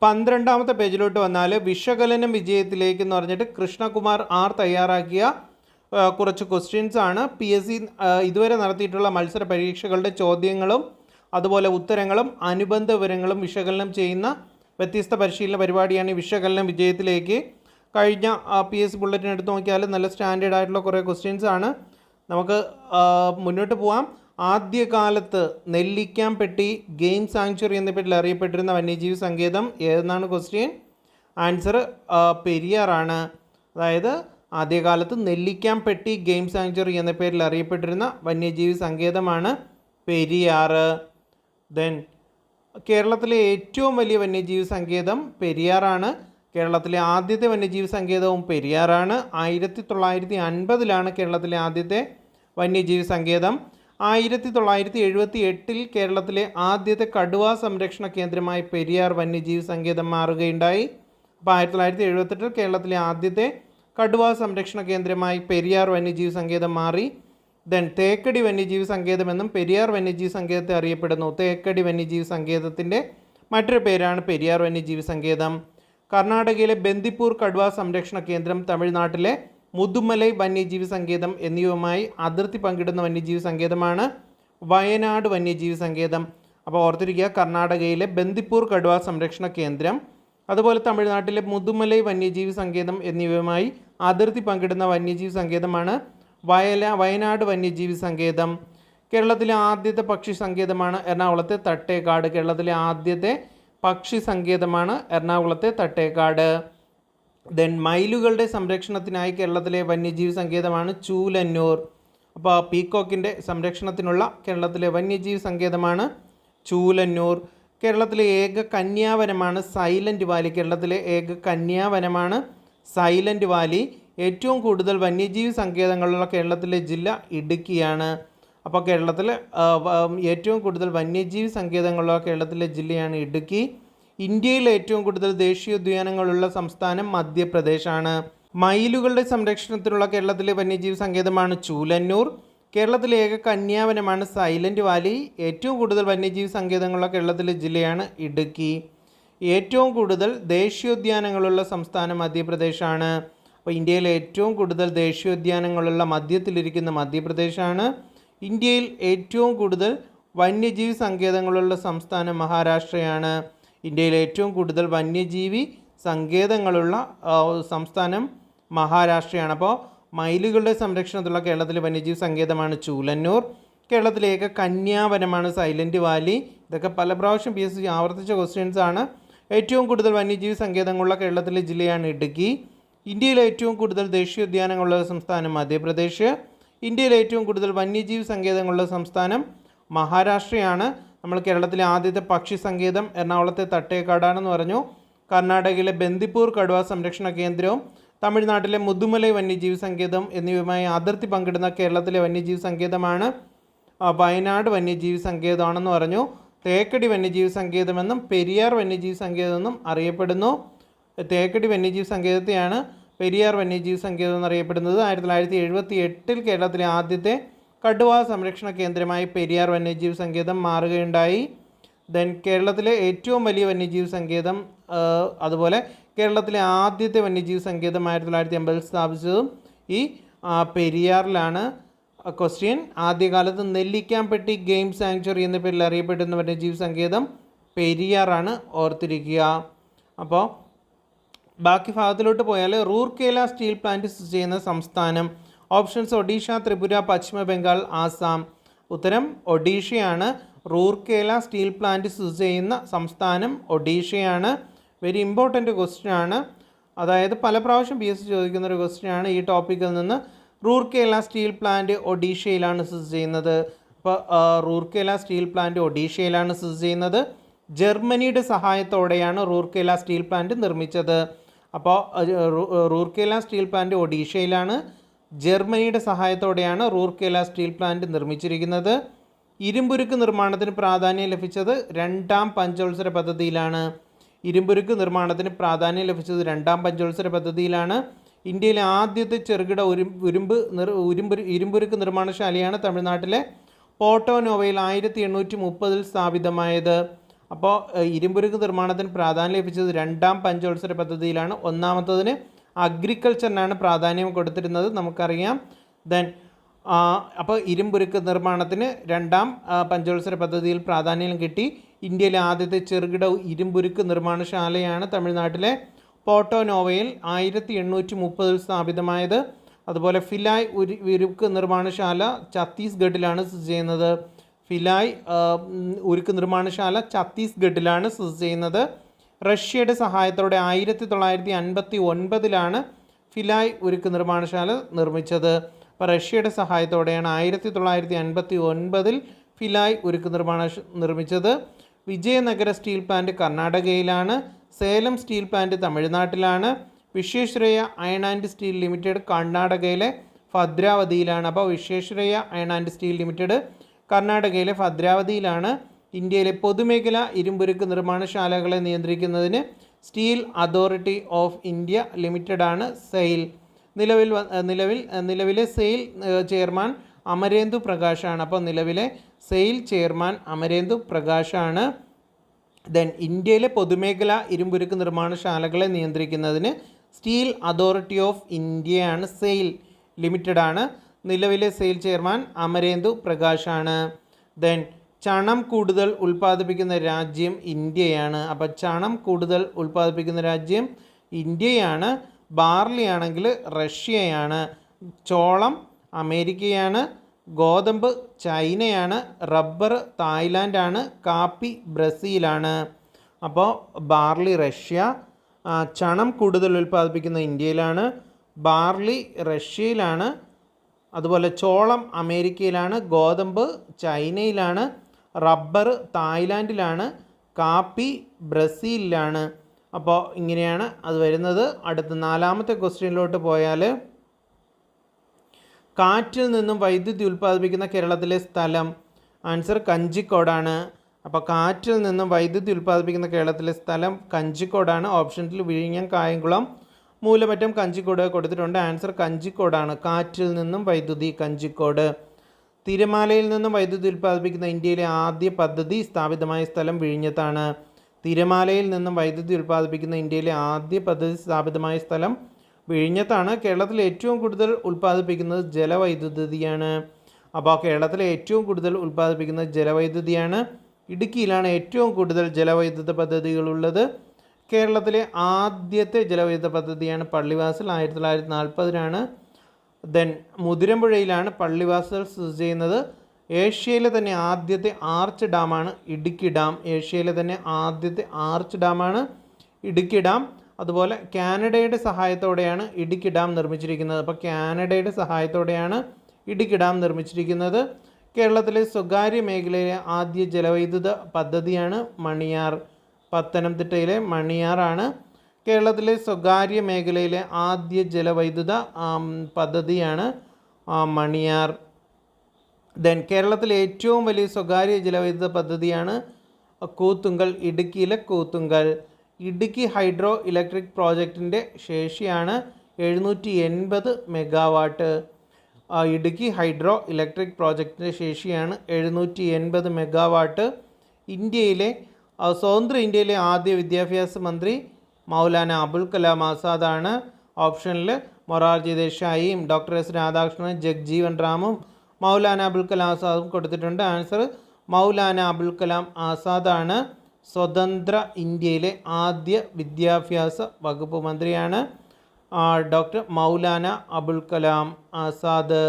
12ാമത്തെ പേജിലോട്ട് വന്നാൽ വിശകലനം വിജയത്തിലേക്ക് എന്ന് പറഞ്ഞിട്ട് കൃഷ്ണകുമാർ ആർ തയ്യാറാക്കിയ കുറച്ച് ക്വസ്റ്റ്യൻസ് ആണ്. PSC ഇതുവരെ നടത്തിയിട്ടുള്ള മത്സര പരീക്ഷകളുടെ ചോദ്യങ്ങളും അതുപോലെ ഉത്തരങ്ങളും അനുബന്ധ വിവരങ്ങളും വിശകലനം ചെയ്യുന്ന വ്യത്യസ്ത പരിശീലന പരിപാടിയാണ് ഈ വിശകലനം വിജയത്തിലേക്ക്. കഴിഞ്ഞ PSC ബുള്ളറ്റിൻ എടുത്ത് നോക്കിയാൽ നല്ല സ്റ്റാൻഡേർഡ് ആയിട്ടുള്ള കുറേ ക്വസ്റ്റ്യൻസ് ആണ്. നമുക്ക് മുന്നോട്ട് പോകാം. ആദ്യകാലത്ത് നെല്ലിക്കാംപെട്ടി ഗെയിം സാങ്ച്വറി എന്ന പേരിൽ അറിയപ്പെട്ടിരുന്ന വന്യജീവി സങ്കേതം ഏതെന്നാണ് ക്വസ്റ്റ്യൻ. ആൻസർ പെരിയാറാണ്. അതായത് ആദ്യകാലത്ത് നെല്ലിക്കാംപെട്ടി ഗെയിം സാങ്ച്വറി എന്ന പേരിൽ അറിയപ്പെട്ടിരുന്ന വന്യജീവി സങ്കേതമാണ് പെരിയാർ. ദെൻ കേരളത്തിലെ ഏറ്റവും വലിയ വന്യജീവി സങ്കേതം പെരിയാറാണ്. കേരളത്തിലെ ആദ്യത്തെ വന്യജീവി സങ്കേതവും പെരിയാറാണ്. 1950 കേരളത്തിലെ ആദ്യത്തെ വന്യജീവി സങ്കേതം. 1978 കേരളത്തിലെ ആദ്യത്തെ കടുവാ സംരക്ഷണ കേന്ദ്രമായി പെരിയാർ വന്യജീവി സങ്കേതം മാറുകയുണ്ടായി. അപ്പോൾ 1978 കേരളത്തിലെ ആദ്യത്തെ കടുവാ സംരക്ഷണ കേന്ദ്രമായി പെരിയാർ വന്യജീവി സങ്കേതം മാറി. ദെൻ തേക്കടി വന്യജീവി സങ്കേതം എന്നും പെരിയാർ വന്യജീവി സങ്കേതത്തെ അറിയപ്പെടുന്നു. തേക്കടി വന്യജീവി സങ്കേതത്തിൻ്റെ മറ്റൊരു പേരാണ് പെരിയാർ വന്യജീവി സങ്കേതം. കർണാടകയിലെ ബന്ദിപ്പൂർ കടുവാ സംരക്ഷണ കേന്ദ്രം, തമിഴ്നാട്ടിലെ മുതുമലൈ വന്യജീവി സങ്കേതം എന്നിവയുമായി അതിർത്തി പങ്കിടുന്ന വന്യജീവി സങ്കേതമാണ് വയനാട് വന്യജീവി സങ്കേതം. അപ്പോൾ ഓർത്തിരിക്കുക, കർണാടകയിലെ ബന്ദിപ്പൂർ കടുവാ സംരക്ഷണ കേന്ദ്രം, അതുപോലെ തമിഴ്നാട്ടിലെ മുതുമലൈ വന്യജീവി സങ്കേതം എന്നിവയുമായി അതിർത്തി പങ്കിടുന്ന വന്യജീവി സങ്കേതമാണ് വയനാട് വന്യജീവി സങ്കേതം. കേരളത്തിലെ ആദ്യത്തെ പക്ഷി സങ്കേതമാണ് എറണാകുളത്തെ തട്ടേക്കാട്. കേരളത്തിലെ ആദ്യത്തെ പക്ഷി സങ്കേതമാണ് എറണാകുളത്തെ തട്ടേക്കാട്. ദെൻ മയിലുകളുടെ സംരക്ഷണത്തിനായി കേരളത്തിലെ വന്യജീവി സങ്കേതമാണ് ചൂലന്നൂർ. അപ്പോൾ പീക്കോക്കിൻ്റെ സംരക്ഷണത്തിനുള്ള കേരളത്തിലെ വന്യജീവി സങ്കേതമാണ് ചൂലന്നൂർ. കേരളത്തിലെ ഏക കന്യാവനമാണ് സൈലൻറ്റ് വാലി. കേരളത്തിലെ ഏക കന്യാവനമാണ് സൈലൻറ്റ് വാലി. ഏറ്റവും കൂടുതൽ വന്യജീവി സങ്കേതങ്ങളുള്ള കേരളത്തിലെ ജില്ല ഇടുക്കിയാണ്. അപ്പോൾ കേരളത്തിൽ ഏറ്റവും കൂടുതൽ വന്യജീവി സങ്കേതങ്ങളുള്ള കേരളത്തിലെ ജില്ലയാണ് ഇടുക്കി. ഇന്ത്യയിൽ ഏറ്റവും കൂടുതൽ ദേശീയോദ്യാനങ്ങളുള്ള സംസ്ഥാനം മധ്യപ്രദേശാണ്. മയിലുകളുടെ സംരക്ഷണത്തിനുള്ള കേരളത്തിലെ വന്യജീവി സങ്കേതമാണ് ചൂലന്നൂർ. കേരളത്തിലെ ഏക കന്യാവനമാണ് സൈലൻറ്റ് വാലി. ഏറ്റവും കൂടുതൽ വന്യജീവി സങ്കേതങ്ങളുള്ള കേരളത്തിലെ ജില്ലയാണ് ഇടുക്കി. ഏറ്റവും കൂടുതൽ ദേശീയോദ്യാനങ്ങളുള്ള സംസ്ഥാനം മധ്യപ്രദേശാണ്. അപ്പോൾ ഇന്ത്യയിലെ ഏറ്റവും കൂടുതൽ ദേശീയോദ്യാനങ്ങളുള്ള മധ്യത്തിലിരിക്കുന്ന മധ്യപ്രദേശാണ്. ഇന്ത്യയിൽ ഏറ്റവും കൂടുതൽ വന്യജീവി സങ്കേതങ്ങളുള്ള സംസ്ഥാനം മഹാരാഷ്ട്രയാണ്. ഇന്ത്യയിൽ ഏറ്റവും കൂടുതൽ വന്യജീവി സങ്കേതങ്ങളുള്ള സംസ്ഥാനം മഹാരാഷ്ട്രയാണ്. അപ്പോൾ മയിലുകളുടെ സംരക്ഷണത്തിലുള്ള കേരളത്തിലെ വന്യജീവി സങ്കേതമാണ് ചൂലന്നൂർ. കേരളത്തിലെ ഏക കന്യാവനമാണ് സൈലൻറ്റ് വാലി. ഇതൊക്കെ പല പ്രാവശ്യം PSC ആവർത്തിച്ച ക്വസ്റ്റ്യൻസ് ആണ്. ഏറ്റവും കൂടുതൽ വന്യജീവി സങ്കേതങ്ങളുള്ള കേരളത്തിലെ ജില്ലയാണ് ഇടുക്കി. ഇന്ത്യയിലെ ഏറ്റവും കൂടുതൽ ദേശീയോദ്യാനങ്ങളുള്ള സംസ്ഥാനം മധ്യപ്രദേശ്. ഇന്ത്യയിലെ ഏറ്റവും കൂടുതൽ വന്യജീവി സങ്കേതങ്ങളുള്ള സംസ്ഥാനം മഹാരാഷ്ട്രയാണ്. നമ്മൾ കേരളത്തിലെ ആദ്യത്തെ പക്ഷി സങ്കേതം എറണാകുളത്തെ തട്ടേക്കാടാണെന്ന് പറഞ്ഞു. കർണാടകയിലെ ബന്ദിപ്പൂർ കടുവാ സംരക്ഷണ കേന്ദ്രവും തമിഴ്നാട്ടിലെ മുതുമലൈ വന്യജീവി സങ്കേതം എന്നിവയുമായി അതിർത്തി പങ്കിടുന്ന കേരളത്തിലെ വന്യജീവി സങ്കേതമാണ് വയനാട് വന്യജീവി സങ്കേതമാണെന്ന് പറഞ്ഞു. തേക്കടി വന്യജീവി സങ്കേതമെന്നും പെരിയാർ വന്യജീവി സങ്കേതമെന്നും അറിയപ്പെടുന്നു. തേക്കടി വന്യജീവി സങ്കേതത്തെയാണ് പെരിയാർ വന്യജീവി സങ്കേതം എന്നറിയപ്പെടുന്നത്. 1978 കേരളത്തിലെ ആദ്യത്തെ കടുവാ സംരക്ഷണ കേന്ദ്രമായി പെരിയാർ വന്യജീവി സങ്കേതം മാറുകയുണ്ടായി. ദെൻ കേരളത്തിലെ ഏറ്റവും വലിയ വന്യജീവി സങ്കേതം, അതുപോലെ കേരളത്തിലെ ആദ്യത്തെ വന്യജീവി സങ്കേതം 1950 സ്ഥാപിച്ചതും ഈ പെരിയാറിലാണ്. ക്വസ്റ്റ്യൻ: ആദ്യകാലത്ത് നെല്ലിക്കാംപെട്ടി ഗെയിം സാങ്ച്വറി എന്ന പേരിൽ അറിയപ്പെടുന്ന വന്യജീവി സങ്കേതം പെരിയാറാണ്. ഓർത്തിരിക്കുക. അപ്പോൾ ബാക്കി ഭാഗത്തിലോട്ട് പോയാൽ റൂർക്കേല സ്റ്റീൽ പ്ലാന്റ് സ്ഥിതി ചെയ്യുന്ന സംസ്ഥാനം. ഓപ്ഷൻസ്: ഒഡീഷ, ത്രിപുര, പശ്ചിമ ബംഗാൾ, ആസാം. ഉത്തരം ഒഡീഷയാണ്. റൂർക്കേല സ്റ്റീൽ പ്ലാന്റ് സ്ഥിതി ചെയ്യുന്ന സംസ്ഥാനം ഒഡീഷയാണ്. വെരി ഇമ്പോർട്ടൻറ്റ് ക്വസ്റ്റ്യൻ ആണ്. അതായത് പല പ്രാവശ്യം PSC ചോദിക്കുന്നൊരു ക്വസ്റ്റ്യൻ ആണ് ഈ ടോപ്പിക്കിൽ നിന്ന്. റൂർക്കേല സ്റ്റീൽ പ്ലാന്റ് ഒഡീഷയിലാണ് സ്ഥിതി ചെയ്യുന്നത്. അപ്പോൾ റൂർക്കേല സ്റ്റീൽ പ്ലാന്റ് ഒഡീഷയിലാണ് സ്ഥിതി ചെയ്യുന്നത്. ജർമ്മനിയുടെ സഹായത്തോടെയാണ് റൂർക്കേല സ്റ്റീൽ പ്ലാന്റ് നിർമ്മിച്ചത്. അപ്പോൾ റൂർക്കേല സ്റ്റീൽ പ്ലാന്റ് ഒഡീഷയിലാണ്. ജർമ്മനിയുടെ സഹായത്തോടെയാണ് റൂർക്കേല സ്റ്റീൽ പ്ലാന്റ് നിർമ്മിച്ചിരിക്കുന്നത്. ഇരുമ്പുരുക്ക് നിർമ്മാണത്തിന് പ്രാധാന്യം ലഭിച്ചത് രണ്ടാം പഞ്ചവത്സര പദ്ധതിയിലാണ്. ഇരുമ്പുരുക്ക് നിർമ്മാണത്തിന് പ്രാധാന്യം ലഭിച്ചത് രണ്ടാം പഞ്ചവത്സര പദ്ധതിയിലാണ്. ഇന്ത്യയിലെ ആദ്യത്തെ ചെറുകിട ഇരുമ്പുരുക്ക് നിർമ്മാണശാലയാണ് തമിഴ്നാട്ടിലെ പോർട്ടോ നോവയിൽ 1830 സ്ഥാപിതമായത്. അപ്പോൾ ഇരുമ്പുരുക്ക് നിർമ്മാണത്തിന് പ്രാധാന്യം ലഭിച്ചത് രണ്ടാം പഞ്ചവത്സര പദ്ധതിയിലാണ്. ഒന്നാമത്തതിന് അഗ്രികൾച്ചറിനാണ് പ്രാധാന്യം കൊടുത്തിരുന്നത്, നമുക്കറിയാം. ദെൻ അപ്പോൾ ഇരുമ്പുരുക്ക് നിർമ്മാണത്തിന് രണ്ടാം പഞ്ചവത്സര പദ്ധതിയിൽ പ്രാധാന്യം കിട്ടി. ഇന്ത്യയിലെ ആദ്യത്തെ ചെറുകിട ഇരുമ്പുരുക്ക് നിർമ്മാണശാലയാണ് തമിഴ്നാട്ടിലെ പോർട്ടോ-നോവയിൽ 1830 സ്ഥാപിതമായത്. അതുപോലെ ഫിലായ് ഉരുക്ക് നിർമ്മാണശാല ഛത്തീസ്ഗഡിലാണ് സ്ഥിതി ചെയ്യുന്നത്. ഫിലായ് ഉരുക്ക് നിർമ്മാണശാല ഛത്തീസ്ഗഡിലാണ് സ്ഥിതി ചെയ്യുന്നത്. റഷ്യയുടെ സഹായത്തോടെ 1959 ഫിലായ് ഉരുക്ക് നിർമ്മാണശാല നിർമ്മിച്ചത്. അപ്പോൾ റഷ്യയുടെ സഹായത്തോടെയാണ് 1959 ഫിലായ് ഉരുക്ക് നിർമ്മിച്ചത്. വിജയനഗര സ്റ്റീൽ പ്ലാന്റ് കർണാടകയിലാണ്. സേലം സ്റ്റീൽ പ്ലാന്റ് തമിഴ്നാട്ടിലാണ്. Visvesvaraya iron and steel limited കർണാടകയിലെ ഭദ്രാവതിയിലാണ്. അപ്പോൾ Visvesvaraya iron and steel limited കർണാടകയിലെ ഭദ്രാവതിയിലാണ്. ഇന്ത്യയിലെ പൊതുമേഖല ഇരുമ്പുരുക്ക് നിർമ്മാണശാലകളെ നിയന്ത്രിക്കുന്നതിന് സ്റ്റീൽ അതോറിറ്റി ഓഫ് ഇന്ത്യ ലിമിറ്റഡാണ് സെയിൽ. നിലവിലെ സെയിൽ ചെയർമാൻ അമരേന്ദു പ്രകാശാണ്. അപ്പോൾ നിലവിലെ സെയിൽ ചെയർമാൻ അമരേന്ദു പ്രകാശാണ്. ദെൻ ഇന്ത്യയിലെ പൊതുമേഖല ഇരുമ്പുരുക്ക് നിർമ്മാണശാലകളെ നിയന്ത്രിക്കുന്നതിന് സ്റ്റീൽ അതോറിറ്റി ഓഫ് ഇന്ത്യയാണ്, സെയിൽ ലിമിറ്റഡാണ്. നിലവിലെ സെയിൽ ചെയർമാൻ അമരേന്ദു പ്രകാശാണ്. ദെൻ ചണം കൂടുതൽ ഉൽപ്പാദിപ്പിക്കുന്ന രാജ്യം ഇന്ത്യയാണ്. അപ്പോൾ ചണം കൂടുതൽ ഉൽപ്പാദിപ്പിക്കുന്ന രാജ്യം ഇന്ത്യയാണ്. ബാർലി ആണെങ്കിൽ റഷ്യയാണ്. ചോളം അമേരിക്കയാണ്. ഗോതമ്പ് ചൈനയാണ്. റബ്ബർ തായ്ലാൻഡാണ്. കാപ്പി ബ്രസീലാണ്. അപ്പോൾ ബാർലി റഷ്യ, ചണം കൂടുതൽ ഉൽപ്പാദിപ്പിക്കുന്ന ഇന്ത്യയിലാണ്, ബാർലി റഷ്യയിലാണ്, അതുപോലെ ചോളം അമേരിക്കയിലാണ്, ഗോതമ്പ് ചൈനയിലാണ്, റബ്ബർ തായ്ലാൻഡിലാണ്, കാപ്പി ബ്രസീലിലാണ്. അപ്പോൾ ഇങ്ങനെയാണ് അത് വരുന്നത്. അടുത്ത 4ാമത്തെ ക്വസ്റ്റ്യനിലോട്ട് പോയാൽ, കാറ്റിൽ നിന്നും വൈദ്യുതി ഉൽപ്പാദിപ്പിക്കുന്ന കേരളത്തിലെ സ്ഥലം. ആൻസർ കഞ്ചിക്കോടാണ്. അപ്പോൾ കാറ്റിൽ നിന്നും വൈദ്യുതി ഉൽപ്പാദിപ്പിക്കുന്ന കേരളത്തിലെ സ്ഥലം കഞ്ചിക്കോടാണ്. ഓപ്ഷനിൽ വിഴിഞ്ഞം, കായംകുളം, മൂലമറ്റം, കഞ്ചിക്കോട് കൊടുത്തിട്ടുണ്ട്. ആൻസർ കഞ്ചിക്കോടാണ്. കാറ്റിൽ നിന്നും വൈദ്യുതി കഞ്ചിക്കോട്. തിരമാലയിൽ നിന്നും വൈദ്യുതി ഉൽപ്പാദിപ്പിക്കുന്ന ഇന്ത്യയിലെ ആദ്യ പദ്ധതി സ്ഥാപിതമായ സ്ഥലം വിഴിഞ്ഞത്താണ്. തിരമാലയിൽ നിന്നും വൈദ്യുതി ഉൽപ്പാദിപ്പിക്കുന്ന ഇന്ത്യയിലെ ആദ്യ പദ്ധതി സ്ഥാപിതമായ സ്ഥലം വിഴിഞ്ഞത്താണ്. കേരളത്തിൽ ഏറ്റവും കൂടുതൽ ഉൽപ്പാദിപ്പിക്കുന്നത് ജലവൈദ്യുതിയാണ്. അപ്പോൾ കേരളത്തിലെ ഏറ്റവും കൂടുതൽ ഉൽപ്പാദിപ്പിക്കുന്നത് ജലവൈദ്യുതിയാണ്. ഇടുക്കിയിലാണ് ഏറ്റവും കൂടുതൽ ജലവൈദ്യുത പദ്ധതികളുള്ളത്. കേരളത്തിലെ ആദ്യത്തെ ജലവൈദ്യുത പദ്ധതിയാണ് പള്ളിവാസൽ, 1940 ദെൻ മുതിരമ്പുഴയിലാണ് പള്ളിവാസൽ സ്ഥിതി ചെയ്യുന്നത്. ഏഷ്യയിലെ തന്നെ ആദ്യത്തെ ആർച്ച് ഡാമാണ് ഇടുക്കി ഡാം. ഏഷ്യയിലെ തന്നെ ആദ്യത്തെ ആർച്ച് ഡാമാണ് ഇടുക്കി ഡാം. അതുപോലെ കാനഡയുടെ സഹായത്തോടെയാണ് ഇടുക്കി ഡാം നിർമ്മിച്ചിരിക്കുന്നത്. അപ്പോൾ കാനഡയുടെ സഹായത്തോടെയാണ് ഇടുക്കി ഡാം നിർമ്മിച്ചിരിക്കുന്നത്. കേരളത്തിലെ സ്വകാര്യ മേഖലയിലെ ആദ്യ ജലവൈദ്യുത പദ്ധതിയാണ് മണിയാർ. പത്തനംതിട്ടയിലെ മണിയാറാണ് കേരളത്തിലെ സ്വകാര്യ മേഖലയിലെ ആദ്യ ജലവൈദ്യുത പദ്ധതിയാണ് മണിയാർ. ദെൻ കേരളത്തിലെ ഏറ്റവും വലിയ സ്വകാര്യ ജലവൈദ്യുത പദ്ധതിയാണ് കൂത്തുങ്കൽ, ഇടുക്കിയിലെ കൂത്തുങ്കൽ. ഇടുക്കി ഹൈഡ്രോ ഇലക്ട്രിക് പ്രോജക്റ്റിൻ്റെ ശേഷിയാണ് 780 മെഗാവാട്ട്. ഇടുക്കി ഹൈഡ്രോ ഇലക്ട്രിക് പ്രോജക്റ്റിൻ്റെ ശേഷിയാണ് 780 മെഗാവാട്ട്. സ്വതന്ത്ര ഇന്ത്യയിലെ ആദ്യ വിദ്യാഭ്യാസ മന്ത്രി മൗലാന അബുൽ കലാം ആസാദാണ്. ഓപ്ഷനിൽ മൊറാർജി ദേശായിയും ഡോക്ടർ എസ് രാധാകൃഷ്ണനും ജഗ്ജീവൻ റാമും മൗലാന അബുൽ കലാം ആസാദും കൊടുത്തിട്ടുണ്ട്. ആൻസർ മൗലാന അബുൽ കലാം ആസാദാണ്. സ്വതന്ത്ര ഇന്ത്യയിലെ ആദ്യ വിദ്യാഭ്യാസ വകുപ്പ് മന്ത്രിയാണ് ഡോക്ടർ മൗലാന അബുൽ കലാം ആസാദ്.